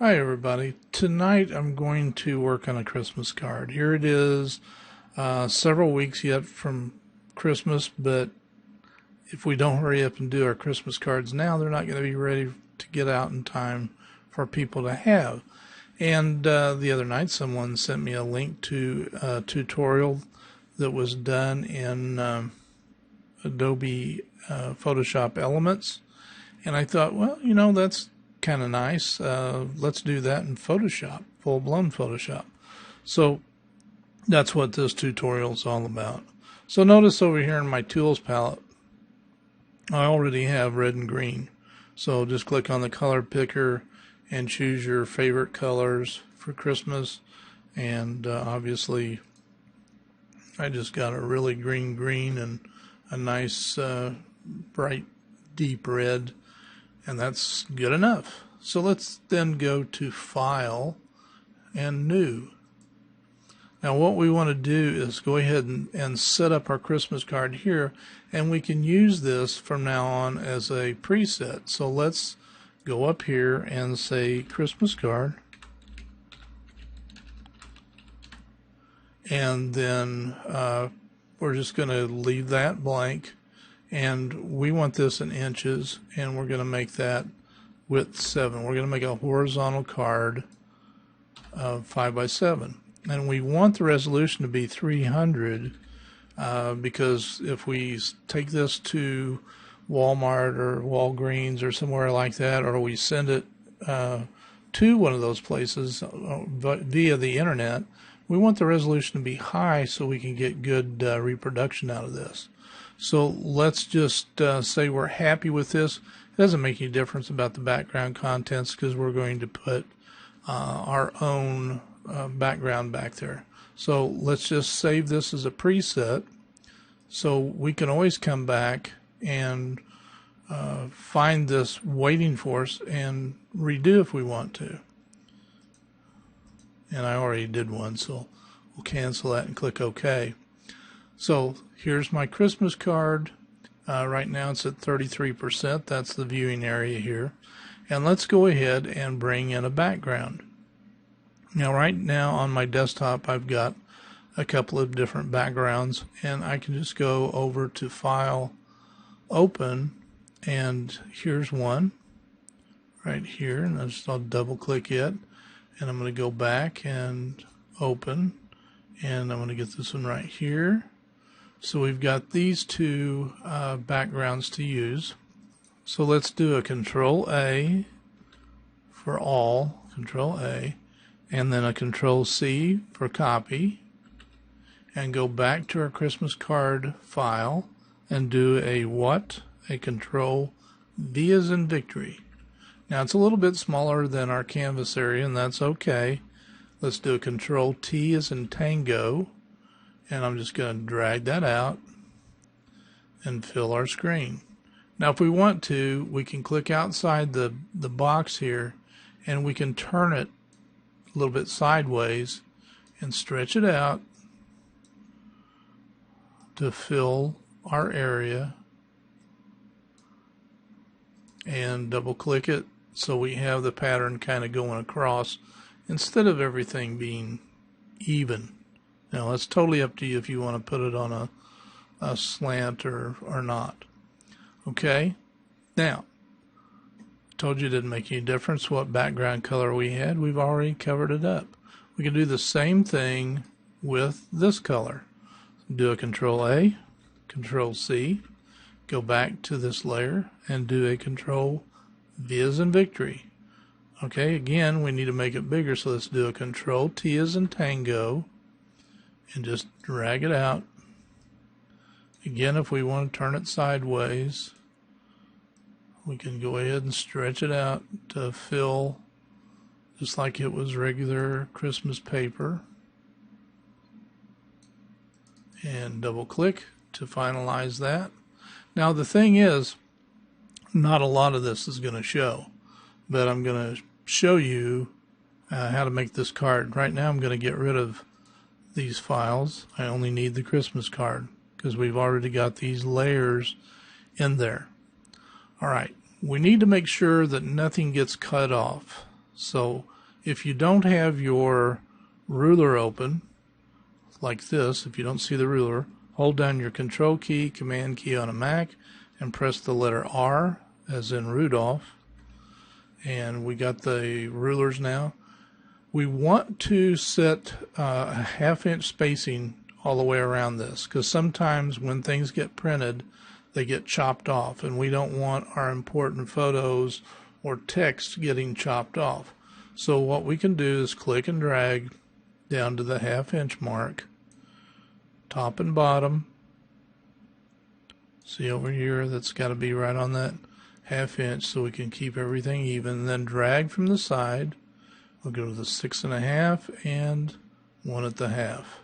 Hi everybody. Tonight I'm going to work on a Christmas card. Here it is, several weeks yet from Christmas, but if we don't hurry up and do our Christmas cards now, they're not going to be ready to get out in time for people to have. And the other night someone sent me a link to a tutorial that was done in Adobe Photoshop Elements. And I thought, well, that's kind of nice. Let's do that in Photoshop, full-blown Photoshop. So that's what this tutorial is all about. So notice over here in my tools palette, I already have red and green. So just click on the color picker and choose your favorite colors for Christmas. And obviously, I just got a really green and a nice bright deep red. And that's good enough. So let's then go to File and New. Now what we want to do is go ahead and set up our Christmas card here, and we can use this from now on as a preset. So let's go up here and say Christmas card, and then we're just going to leave that blank. And we want this in inches, and we're going to make that width 7. We're going to make a horizontal card of 5 by 7. And we want the resolution to be 300 because if we take this to Walmart or Walgreens or somewhere like that, or we send it to one of those places via the internet, we want the resolution to be high so we can get good reproduction out of this. So let's just say we're happy with this. It doesn't make any difference about the background contents because we're going to put our own background back there. So let's just save this as a preset so we can always come back and find this waiting for us and redo if we want to. And I already did one, so we'll cancel that and click OK. So here's my Christmas card. Right now it's at 33%. That's the viewing area here. And let's go ahead and bring in a background. Now right now on my desktop I've got a couple of different backgrounds, and I can just go over to File, Open, and here's one right here, and I'll double click it, and I'm going to go back and open, and I'm going to get this one right here. So we've got these two backgrounds to use. So let's do a Control A for all, Control A, and then a Control C for copy, and go back to our Christmas card file and do a Control V as in Victory. Now it's a little bit smaller than our canvas area, and that's okay. Let's do a Control T as in Tango, and I'm just going to drag that out and fill our screen. Now if we want to, we can click outside the box here, and we can turn it a little bit sideways and stretch it out to fill our area, and double click it so we have the pattern kind of going across instead of everything being even. Now that's totally up to you if you want to put it on a slant or not. Okay, now I told you it didn't make any difference what background color we had. We've already covered it up. We can do the same thing with this color. Do a Control A, Control C, go back to this layer and do a Control V as in Victory. Okay, again we need to make it bigger, so let's do a Control T as in Tango and just drag it out. Again, if we want to turn it sideways, we can go ahead and stretch it out to fill just like it was regular Christmas paper, and double click to finalize that. Now the thing is, not a lot of this is going to show, but I'm going to show you how to make this card. Right now I'm going to get rid of these files. I only need the Christmas card because we've already got these layers in there. Alright, we need to make sure that nothing gets cut off. So if you don't have your ruler open, like this, if you don't see the ruler, hold down your Control key, Command key on a Mac, and press the letter R, as in Rudolph. And we got the rulers now. We want to set a half-inch spacing all the way around this, because sometimes when things get printed, they get chopped off, and we don't want our important photos or text getting chopped off. So what we can do is click and drag down to the half-inch mark, top and bottom. See over here, that's got to be right on that half-inch so we can keep everything even. And then drag from the side. We'll go to the 6.5 and 1 at the half.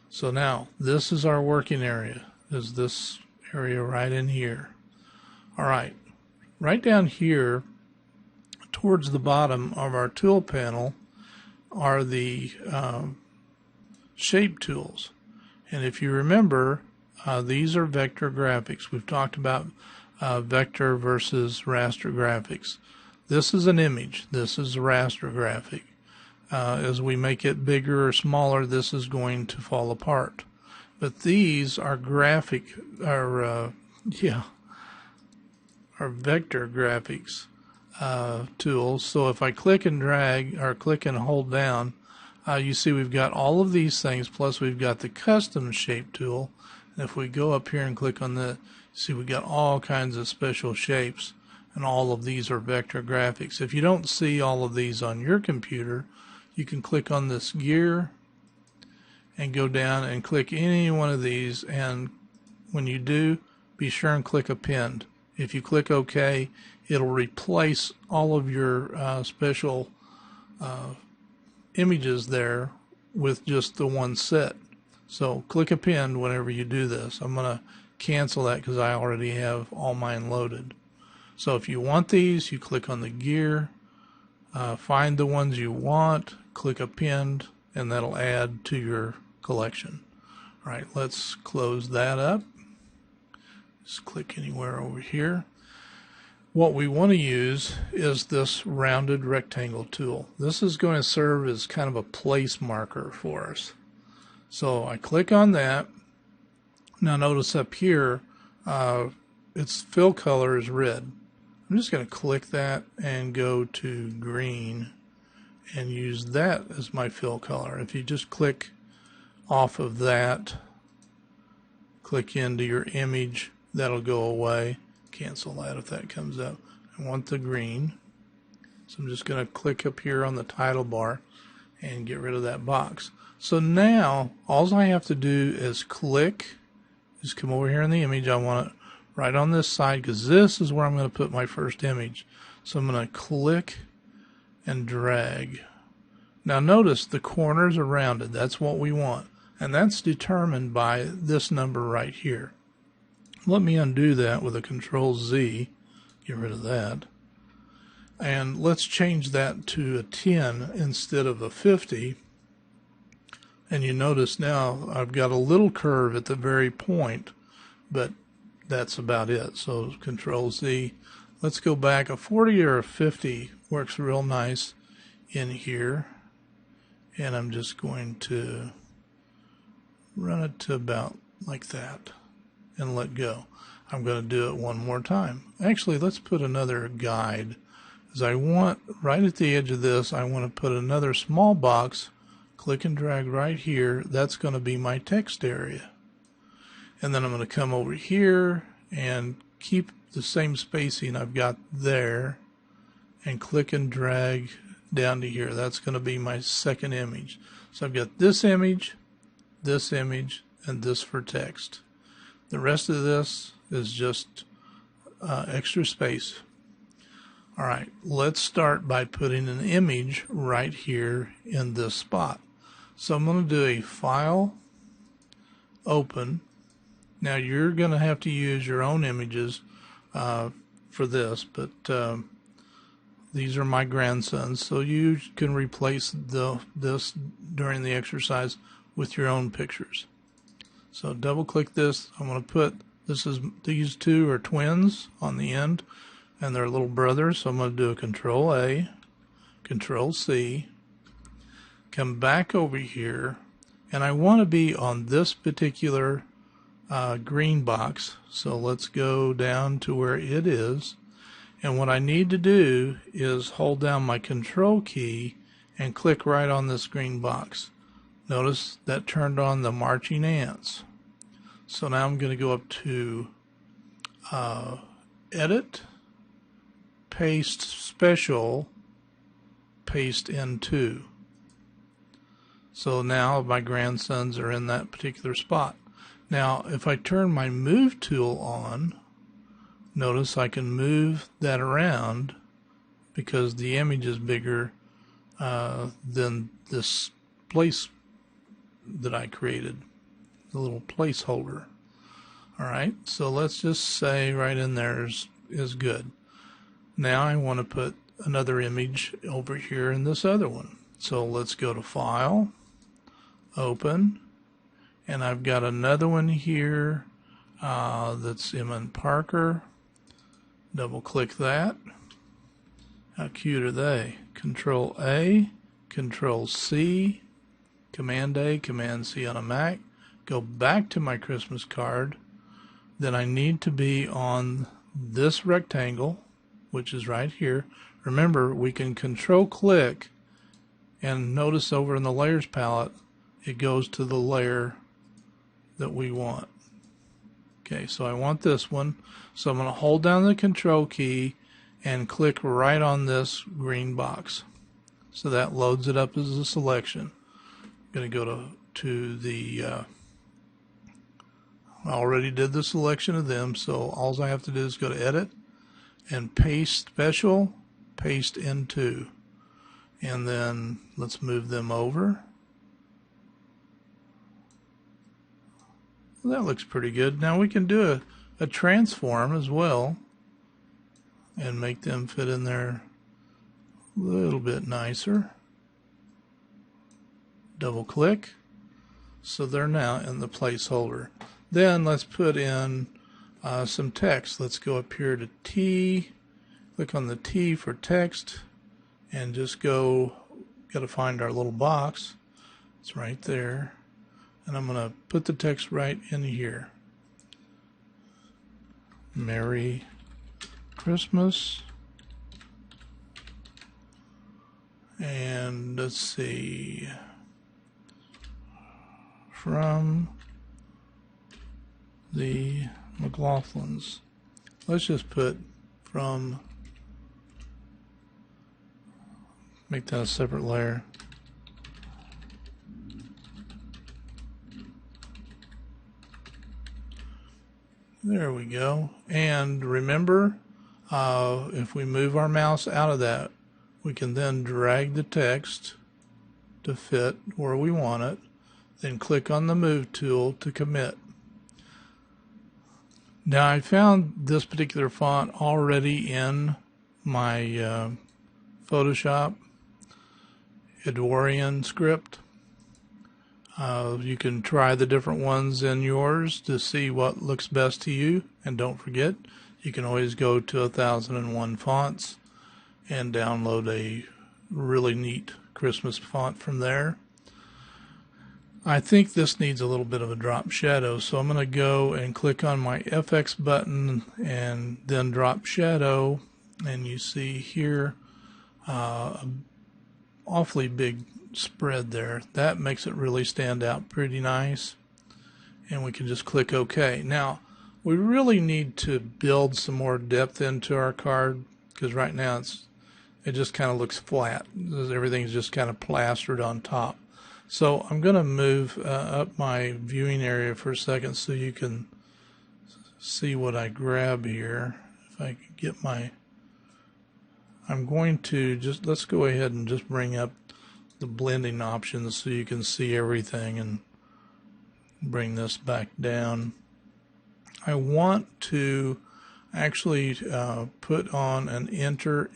So now this is our working area. Is this area right in here? All right, right down here towards the bottom of our tool panel are the shape tools. And if you remember, these are vector graphics. We've talked about vector versus raster graphics. This is an image. This is a raster graphic. As we make it bigger or smaller, this is going to fall apart. But these are are vector graphics tools. So if I click and drag or click and hold down, you see we've got all of these things, plus we've got the custom shape tool. And if we go up here and click on the, see we've got all kinds of special shapes, and all of these are vector graphics. If you don't see all of these on your computer, you can click on this gear and go down and click any one of these, and when you do, be sure and click append. If you click OK, it'll replace all of your special images there with just the one set. So click append whenever you do this. I'm going to cancel that because I already have all mine loaded. So if you want these, you click on the gear, find the ones you want, click append, and that'll add to your collection. All right, let's close that up. Just click anywhere over here. What we want to use is this rounded rectangle tool. This is going to serve as kind of a place marker for us. So I click on that. Now notice up here, its fill color is red. I'm just going to click that and go to green and use that as my fill color. If you just click off of that, click into your image, that'll go away. Cancel that if that comes up. I want the green. So I'm just going to click up here on the title bar and get rid of that box. So now all I have to do is click, just come over here in the image. I want it right on this side because this is where I'm going to put my first image. So I'm going to click and drag. Now notice the corners are rounded. That's what we want. And that's determined by this number right here. Let me undo that with a Control Z. Get rid of that. And let's change that to a 10 instead of a 50. And you notice now I've got a little curve at the very point, but that's about it. So Control Z. Let's go back. A 40 or a 50 works real nice in here. And I'm just going to run it to about like that and let go. I'm going to do it one more time. Actually, let's put another guide. As I want, right at the edge of this, I want to put another small box. Click and drag right here. That's going to be my text area. And then I'm going to come over here and keep the same spacing I've got there and click and drag down to here. That's going to be my second image. So I've got this image, and this for text. The rest of this is just extra space. All right, let's start by putting an image right here in this spot. So I'm going to do a File, Open. Now you're going to have to use your own images for this, but these are my grandsons, so you can replace this during the exercise with your own pictures. So double click this. I'm going to put these two are twins on the end, and they're little brothers. So I'm going to do a Control A, Control C, come back over here, and I want to be on this particular green box. So let's go down to where it is. And what I need to do is hold down my control key and click right on this green box. Notice that turned on the marching ants. So now I'm going to go up to Edit, Paste Special, Paste Into. So now my grandsons are in that particular spot. Now if I turn my Move tool on, notice I can move that around because the image is bigger than this place that I created, the little placeholder. Alright, so let's just say right in there is good. Now I want to put another image over here in this other one. So let's go to File, Open, and I've got another one here that's Emmett Parker. Double click that. How cute are they? Control A, Control C, Command A, Command C on a Mac. Go back to my Christmas card. Then I need to be on this rectangle, which is right here. Remember, we can control click and notice over in the layers palette it goes to the layer that we want. Okay, so I want this one. So I'm going to hold down the control key and click right on this green box. So that loads it up as a selection. I'm going to go to the I already did the selection of them, so all I have to do is go to Edit and Paste Special, Paste Into. And then let's move them over. Well, that looks pretty good. Now we can do a transform as well and make them fit in there a little bit nicer. Double click. So they're now in the placeholder. Then let's put in some text. Let's go up here to T, click on the T for text, and just got to find our little box. It's right there. And I'm going to put the text right in here. Merry Christmas. And let's see. From the McLaughlins. Let's just put from, make that a separate layer. There we go. And remember, if we move our mouse out of that, we can then drag the text to fit where we want it. Then click on the Move tool to commit. Now I found this particular font already in my Photoshop Edwardian script. You can try the different ones in yours to see what looks best to you, and don't forget you can always go to 1001 Fonts and download a really neat Christmas font from there. I think this needs a little bit of a drop shadow, so I'm going to go and click on my FX button and then drop shadow, and you see here awfully big spread there. That makes it really stand out pretty nice, and we can just click OK. Now we really need to build some more depth into our card, because right now it just kind of looks flat. Everything's just kind of plastered on top. So I'm going to move up my viewing area for a second so you can see what I grab here. If I can get my, I'm going to just, let's go ahead and just bring up the blending options so you can see everything, and bring this back down. I want to actually put on an inner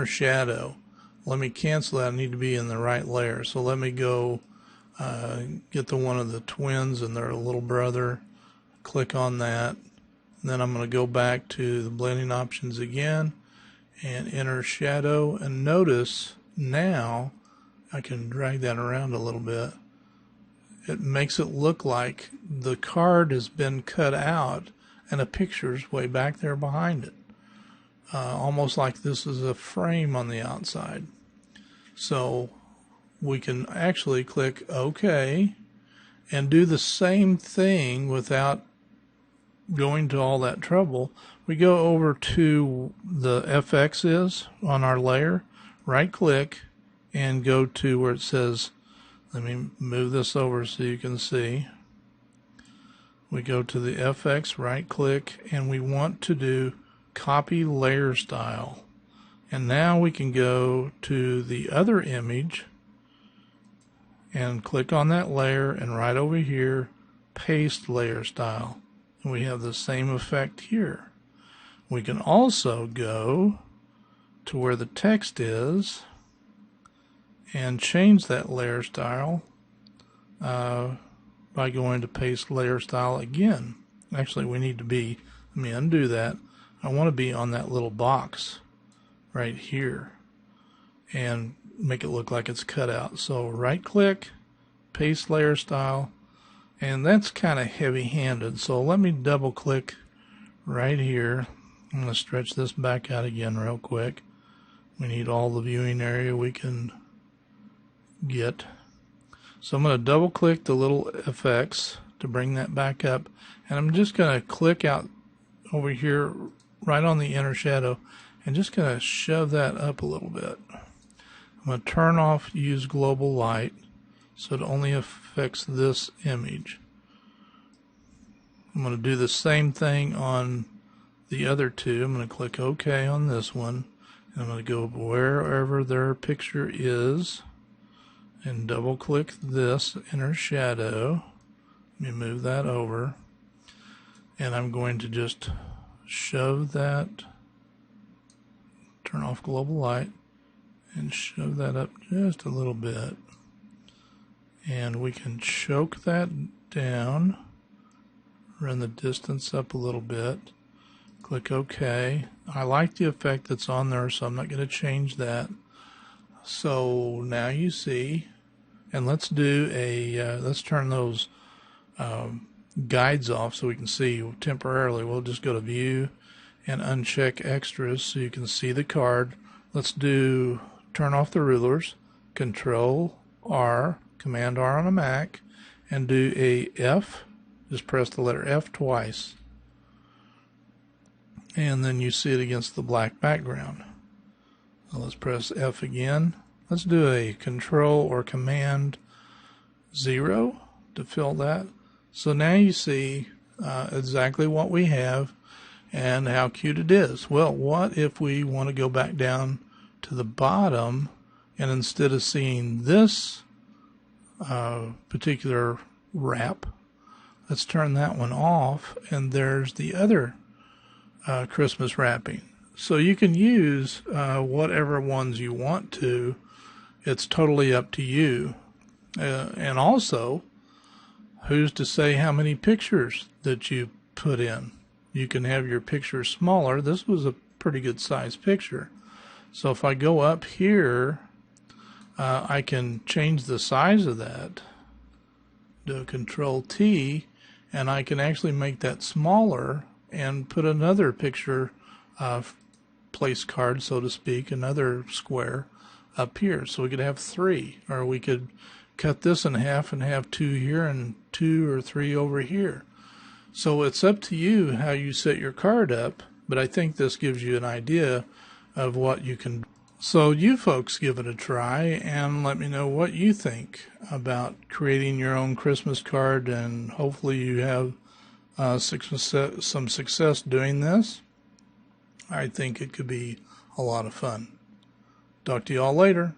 shadow. Let me cancel that. I need to be in the right layer. So let me go get the one of the twins and their little brother. Click on that. And then I'm going to go back to the blending options again and inner shadow, and notice now I can drag that around a little bit. It makes it look like the card has been cut out and a picture's way back there behind it. Almost like this is a frame on the outside. So we can actually click OK and do the same thing without going to all that trouble. We go over to the FX is on our layer, right click, and go to where it says, let me move this over so you can see. We go to the FX, right click, and we want to do copy layer style. And now we can go to the other image and click on that layer, and right over here, paste layer style. And we have the same effect here. We can also go to where the text is and change that layer style by going to paste layer style again. Actually, we need to be, let me undo that. I want to be on that little box right here and make it look like it's cut out. So right click, paste layer style, and that's kind of heavy handed. So let me double click right here. I'm going to stretch this back out again real quick. We need all the viewing area we can get. So I'm going to double click the little FX to bring that back up, and I'm just going to click out over here right on the inner shadow and just going to shove that up a little bit. I'm going to turn off use global light so it only affects this image. I'm going to do the same thing on the other two. I'm going to click OK on this one, and I'm going to go wherever their picture is and double click this inner shadow. Let me move that over, and I'm going to just shove that, turn off global light, and shove that up just a little bit. And we can choke that down, run the distance up a little bit, click OK. I like the effect that's on there, so I'm not going to change that. So now you see, and let's do a, let's turn those guides off so we can see temporarily. We'll just go to view and uncheck extras so you can see the card. Let's do turn off the rulers, Control R, Command R on a Mac, and do a F. Just press the letter F twice, and then you see it against the black background. So let's press F again. Let's do a Control or Command 0 to fill that. So now you see exactly what we have and how cute it is. Well, what if we want to go back down to the bottom, and instead of seeing this particular wrap, let's turn that one off, and there's the other Christmas wrapping. So you can use whatever ones you want to. It's totally up to you. And also, who's to say how many pictures that you put in? You can have your picture smaller. This was a pretty good size picture. So if I go up here, I can change the size of that. Do a Control T, and I can actually make that smaller and put another picture place card, so to speak, another square up here. So we could have 3, or we could cut this in half and have 2 here and 2 or 3 over here. So it's up to you how you set your card up, but I think this gives you an idea of what you can do. So you folks give it a try and let me know what you think about creating your own Christmas card, and hopefully you have some success doing this. I think it could be a lot of fun. Talk to you all later.